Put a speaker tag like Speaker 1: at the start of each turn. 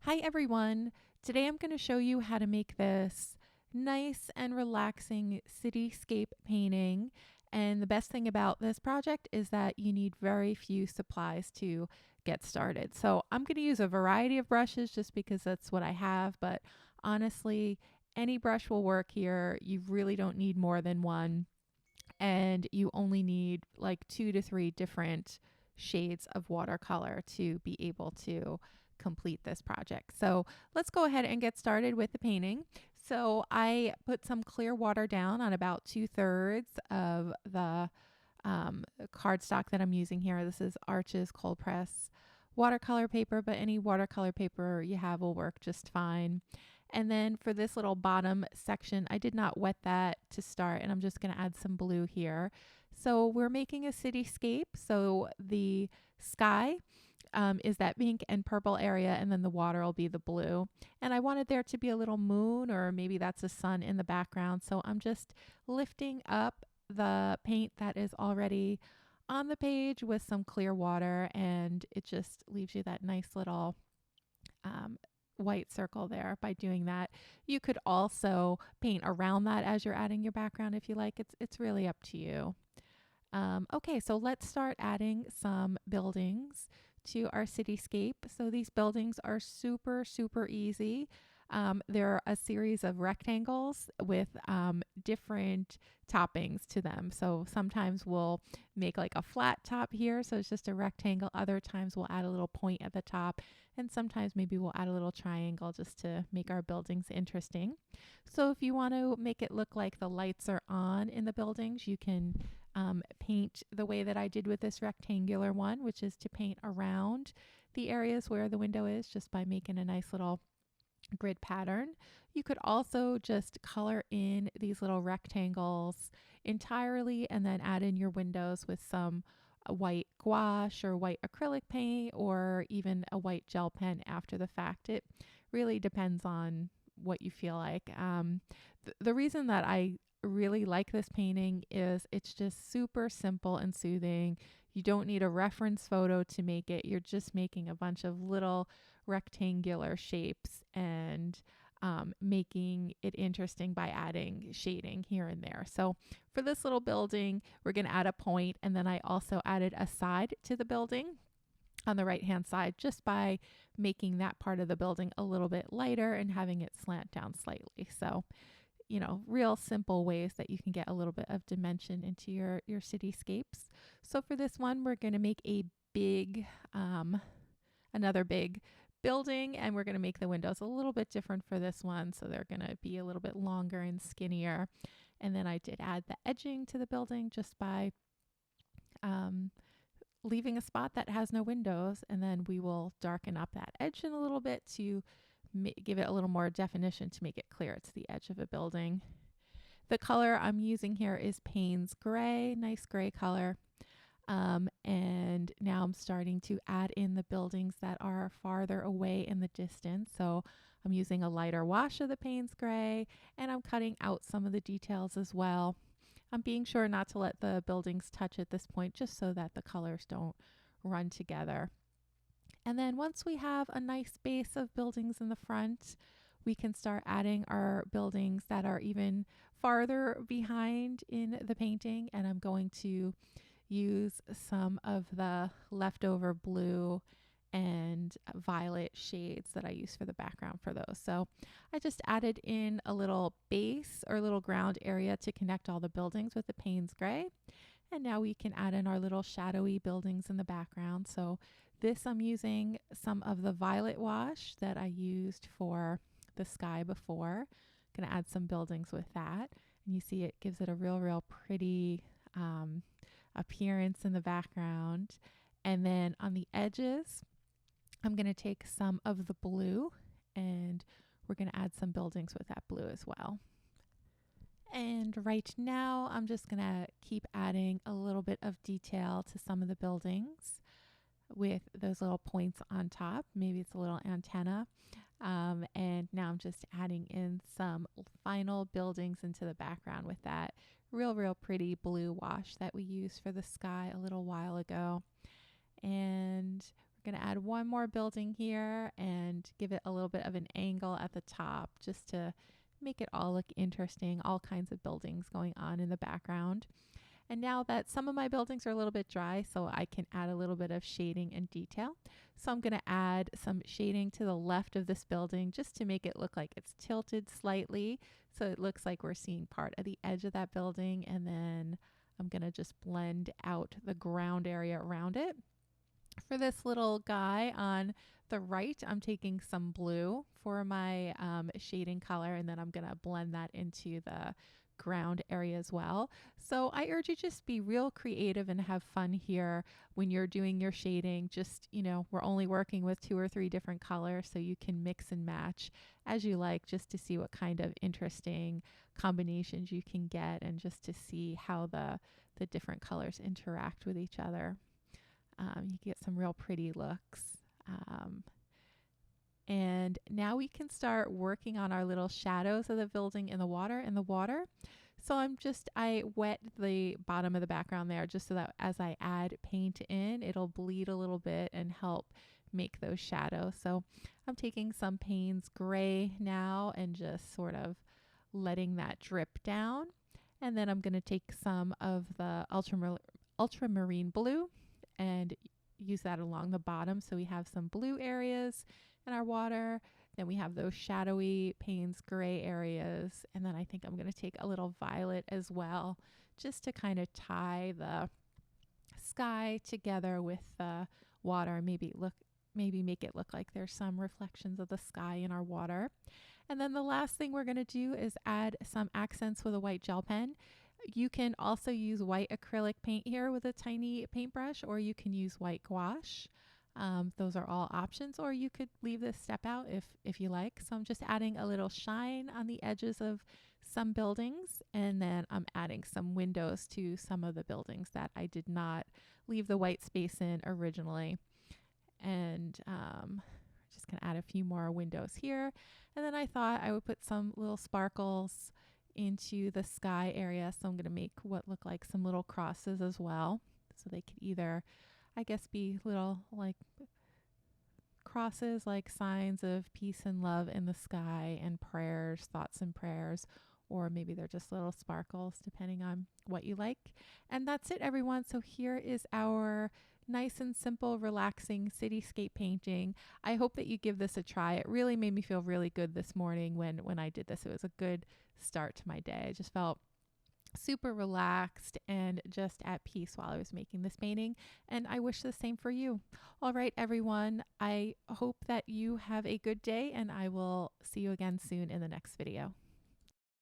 Speaker 1: Hi everyone! Today I'm going to show you how to make this nice and relaxing cityscape painting. And the best thing about this project is that you need very few supplies to get started. So I'm going to use a variety of brushes just because that's what I have, but honestly, any brush will work here. You really don't need more than one, and you only need like 2 to 3 different shades of watercolor to be able to complete this project. So let's go ahead and get started with the painting. So I put some clear water down on about 2/3 of the cardstock that I'm using here. This is Arches cold press watercolor paper, but any watercolor paper you have will work just fine. And then for this little bottom section, I did not wet that to start, and I'm just going to add some blue here. So we're making a cityscape. So the sky is that pink and purple area, and then the water will be the blue. And I wanted there to be a little moon, or maybe that's a sun in the background. So I'm just lifting up the paint that is already on the page with some clear water, and it just leaves you that nice little white circle there by doing that. You could also paint around that as you're adding your background if you like. It's really up to you. Okay, so let's start adding some buildings to our cityscape. So these buildings are super easy. They're a series of rectangles with different toppings to them. So sometimes we'll make like a flat top here, so it's just a rectangle. Other times we'll add a little point at the top, and sometimes maybe we'll add a little triangle just to make our buildings interesting. So if you want to make it look like the lights are on in the buildings, you can paint the way that I did with this rectangular one, which is to paint around the areas where the window is just by making a nice little grid pattern. You could also just color in these little rectangles entirely and then add in your windows with some white gouache or white acrylic paint, or even a white gel pen after the fact. It really depends on what you feel like. The reason that I really like this painting is it's just super simple and soothing. You don't need a reference photo to make it. You're just making a bunch of little rectangular shapes and making it interesting by adding shading here and there. So for this little building, we're going to add a point, and then I also added a side to the building on the right hand side just by making that part of the building a little bit lighter and having it slant down slightly. So real simple ways that you can get a little bit of dimension into your cityscapes. So for this one, we're going to make a big, another big building, and we're going to make the windows a little bit different for this one. So they're going to be a little bit longer and skinnier. And then I did add the edging to the building just by leaving a spot that has no windows, and then we will darken up that edge in a little bit to give it a little more definition to make it clear it's the edge of a building. The color I'm using here is Payne's Gray, nice gray color. And now I'm starting to add in the buildings that are farther away in the distance. So I'm using a lighter wash of the Payne's Gray, and I'm cutting out some of the details as well. I'm being sure not to let the buildings touch at this point, just so that the colors don't run together. And then once we have a nice base of buildings in the front, we can start adding our buildings that are even farther behind in the painting. And I'm going to use some of the leftover blue and violet shades that I use for the background for those. So I just added in a little base or little ground area to connect all the buildings with the Payne's Gray. And now we can add in our little shadowy buildings in the background. So this, I'm using some of the violet wash that I used for the sky before. Going to add some buildings with that. And you see it gives it a real pretty appearance in the background. And then on the edges, I'm going to take some of the blue, and we're going to add some buildings with that blue as well. And right now, I'm just going to keep adding a little bit of detail to some of the buildings with those little points on top. Maybe it's a little antenna. And now I'm just adding in some final buildings into the background with that real pretty blue wash that we used for the sky a little while ago. And We're going to add one more building here and give it a little bit of an angle at the top just to make it all look interesting, all kinds of buildings going on in the background. And now that some of my buildings are a little bit dry, so I can add a little bit of shading and detail. So I'm going to add some shading to the left of this building just to make it look like it's tilted slightly. So it looks like we're seeing part of the edge of that building. And then I'm going to just blend out the ground area around it. For this little guy on the right, I'm taking some blue for my shading color, and then I'm going to blend that into the ground area as well. So I urge you just be real creative and have fun here when you're doing your shading. Just, we're only working with 2 or 3 different colors, so you can mix and match as you like just to see what kind of interesting combinations you can get and just to see how the different colors interact with each other. You get some real pretty looks. And now we can start working on our little shadows of the building in the water. So I wet the bottom of the background there just so that as I add paint in, it'll bleed a little bit and help make those shadows. So I'm taking some Payne's gray now and just sort of letting that drip down. And then I'm going to take some of the ultramarine blue and use that along the bottom. So we have some blue areas in our water. Then we have those shadowy Payne's gray areas. And then I think I'm going to take a little violet as well, just to kind of tie the sky together with the water. Maybe make it look like there's some reflections of the sky in our water. And then the last thing we're going to do is add some accents with a white gel pen. You can also use white acrylic paint here with a tiny paintbrush, or you can use white gouache. Those are all options, or you could leave this step out if you like. So I'm just adding a little shine on the edges of some buildings, and then I'm adding some windows to some of the buildings that I did not leave the white space in originally. And just going to add a few more windows here. And then I thought I would put some little sparkles into the sky area. So I'm going to make what look like some little crosses as well. So they could either, I guess, be little like crosses, like signs of peace and love in the sky and prayers, thoughts and prayers, or maybe they're just little sparkles depending on what you like. And that's it, everyone. So here is our nice and simple, relaxing cityscape painting. I hope that you give this a try. It really made me feel really good this morning when I did this. It was a good start to my day. I just felt super relaxed and just at peace while I was making this painting. And I wish the same for you. All right, everyone. I hope that you have a good day, and I will see you again soon in the next video.